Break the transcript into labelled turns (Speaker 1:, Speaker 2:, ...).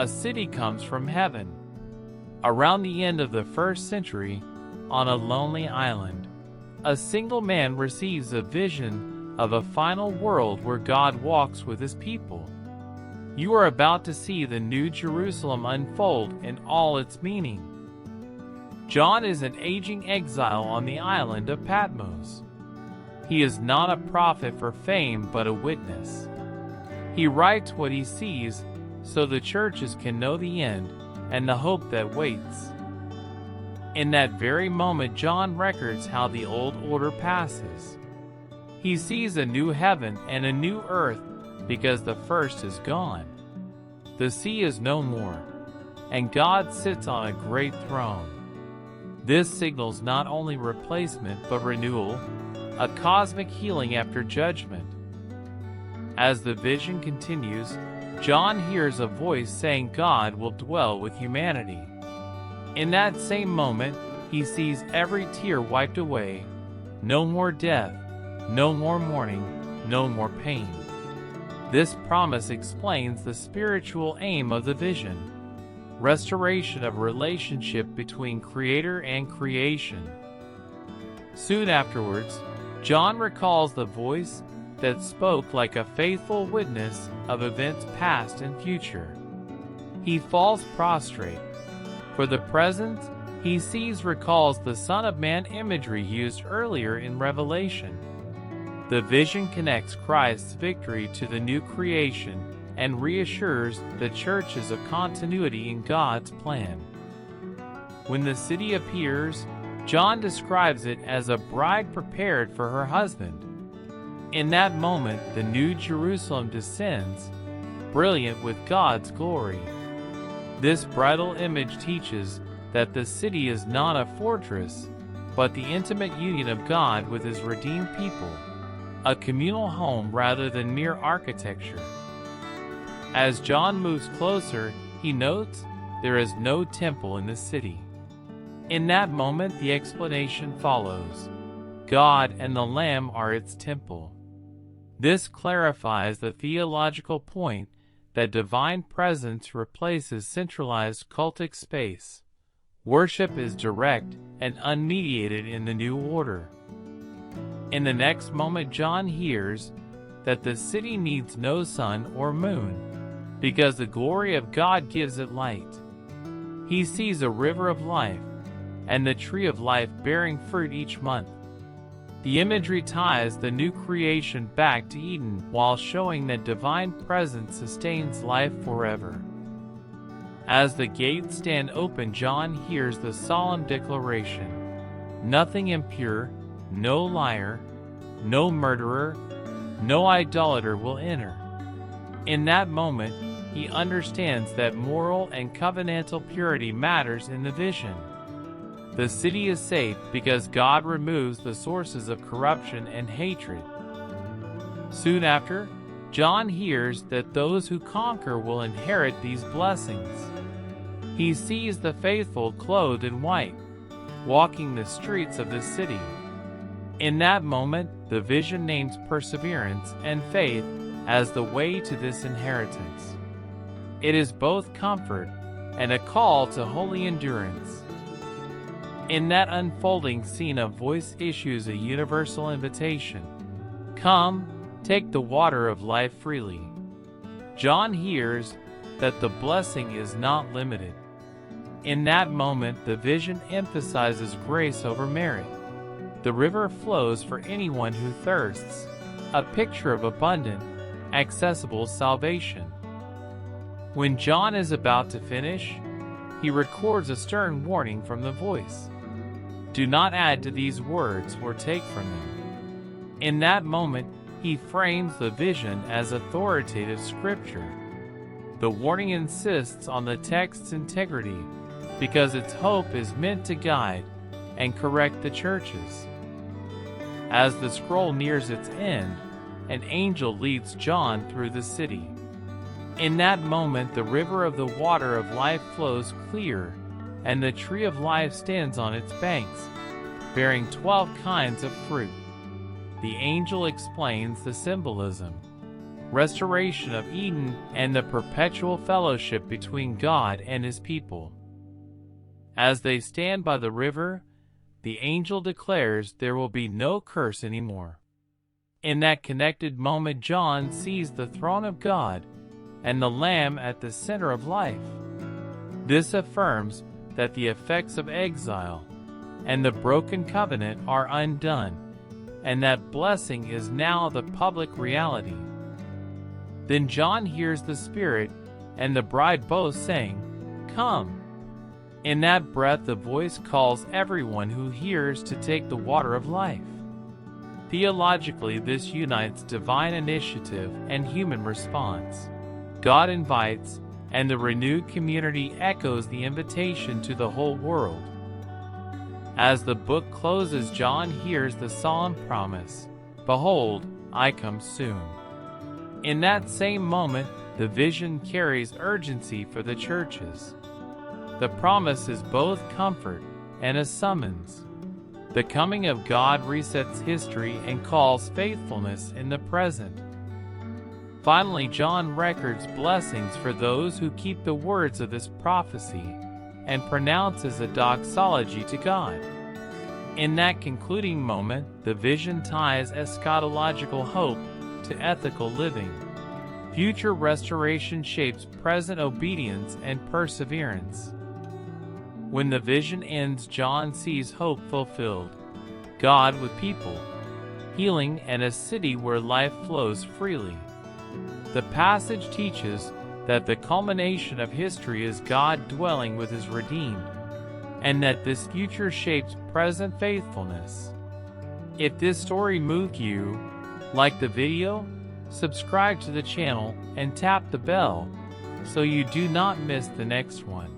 Speaker 1: a city comes from heaven. Around the end of the 1st century, on a lonely island, a single man receives a vision of a final world where God walks with his people. You are about to see the New Jerusalem unfold in all its meaning. John is an aging exile on the island of Patmos. He is not a prophet for fame but a witness. He writes what he sees so the churches can know the end and the hope that waits. In that very moment, John records how the old order passes. He sees a new heaven and a new earth because the first is gone. The sea is no more, and God sits on a great throne. This signals not only replacement but renewal, a cosmic healing after judgment. As the vision continues, John hears a voice saying God will dwell with humanity. In that same moment, he sees every tear wiped away. No more death, no more mourning, no more pain. This promise explains the spiritual aim of the vision: restoration of relationship between Creator and creation. Soon afterwards, John recalls the voice that spoke like a faithful witness of events past and future. He falls prostrate. For the present he sees recalls the Son of Man imagery used earlier in Revelation. The vision connects Christ's victory to the new creation and reassures the churches of continuity in God's plan. When the city appears, John describes it as a bride prepared for her husband. In that moment, the New Jerusalem descends, brilliant with God's glory. This bridal image teaches that the city is not a fortress, but the intimate union of God with his redeemed people, a communal home rather than mere architecture. As John moves closer, he notes there is no temple in the city. In that moment, the explanation follows: God and the Lamb are its temple. This clarifies the theological point that divine presence replaces centralized cultic space. Worship is direct and unmediated in the new order. In the next moment, John hears that the city needs no sun or moon, because the glory of God gives it light. He sees a river of life, and the tree of life bearing fruit each month. The imagery ties the new creation back to Eden while showing that divine presence sustains life forever. As the gates stand open, John hears the solemn declaration: nothing impure, no liar, no murderer, no idolater will enter. In that moment, he understands that moral and covenantal purity matters in the vision. The city is safe because God removes the sources of corruption and hatred. Soon after, John hears that those who conquer will inherit these blessings. He sees the faithful clothed in white, walking the streets of the city. In that moment, the vision names perseverance and faith as the way to this inheritance. It is both comfort and a call to holy endurance. In that unfolding scene, a voice issues a universal invitation: come, take the water of life freely. John hears that the blessing is not limited. In that moment, the vision emphasizes grace over merit. The river flows for anyone who thirsts, a picture of abundant, accessible salvation. When John is about to finish, he records a stern warning from the voice: do not add to these words or take from them. In that moment, he frames the vision as authoritative scripture. The warning insists on the text's integrity because its hope is meant to guide and correct the churches. As the scroll nears its end, an angel leads John through the city. In that moment, the river of the water of life flows clear, and the tree of life stands on its banks, bearing 12 kinds of fruit. The angel explains the symbolism. restoration of Eden, and the perpetual fellowship between God and His people. As they stand by the river, the angel declares there will be no curse anymore. In that connected moment, John sees the throne of God and the Lamb at the center of life. This affirms that the effects of exile and the broken covenant are undone, and that blessing is now the public reality. Then John hears the Spirit and the bride both saying, "Come." In that breath, the voice calls everyone who hears to take the water of life. Theologically, this unites divine initiative and human response. God invites, and the renewed community echoes the invitation to the whole world. As the book closes, John hears the solemn promise, "Behold, I come soon." In that same moment, the vision carries urgency for the churches. The promise is both comfort and a summons. The coming of God resets history and calls faithfulness in the present. Finally, John records blessings for those who keep the words of this prophecy and pronounces a doxology to God. In that concluding moment, the vision ties eschatological hope to ethical living. Future restoration shapes present obedience and perseverance. When the vision ends, John sees hope fulfilled, God with people, healing, and a city where life flows freely. The passage teaches that the culmination of history is God dwelling with His redeemed, and that this future shapes present faithfulness. If this story moved you, like the video, subscribe to the channel, and tap the bell so you do not miss the next one.